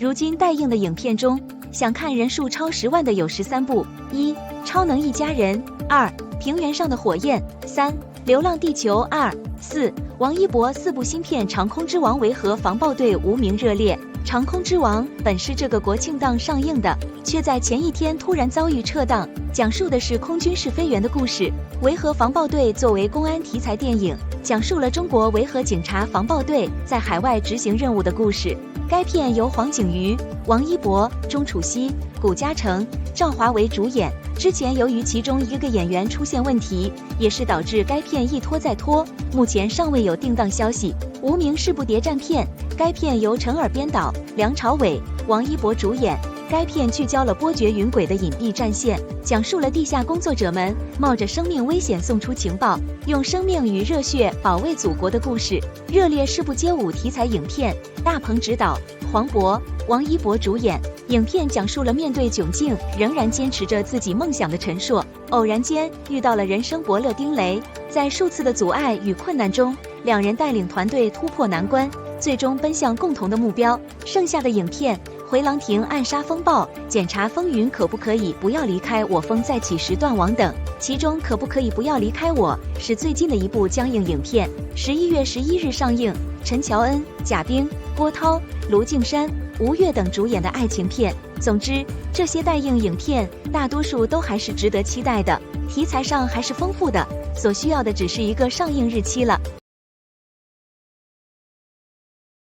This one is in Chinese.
如今待映的影片中，想看人数超10万的有13部：1. 超能一家人；2. 平原上的火焰；3. 流浪地球2；4. 王一博4部新片《长空之王》为何防暴队无名热烈？《长空之王》本是这个国庆档上映的，却在前一天突然遭遇撤档。讲述的是空军试飞员的故事。维和防暴队作为公安题材电影，讲述了中国维和警察防暴队在海外执行任务的故事。该片由黄景瑜、王一博、钟楚曦、谷嘉诚、赵华为主演。之前由于其中一个演员出现问题，也是导致该片一拖再拖，目前尚未有定档消息。无名是部谍战片，该片由陈耳编导，梁朝伟、王一博主演。该片聚焦了波谲云诡的隐蔽战线，讲述了地下工作者们冒着生命危险送出情报，用生命与热血保卫祖国的故事。热烈是部街舞题材影片，大鹏执导，黄渤、王一博主演。影片讲述了面对窘境仍然坚持着自己梦想的陈硕，偶然间遇到了人生伯乐丁雷，在数次的阻碍与困难中，两人带领团队突破难关，最终奔向共同的目标。剩下的影片回廊亭暗杀风暴、检查风云可不可以不要离开我、风再起时断网等，其中可不可以不要离开我是最近的一部将映影片，11月11日上映。陈乔恩、贾冰、郭涛、卢靖姗、吴越等主演的爱情片。总之，这些待映影片大多数都还是值得期待的，题材上还是丰富的，所需要的只是一个上映日期了。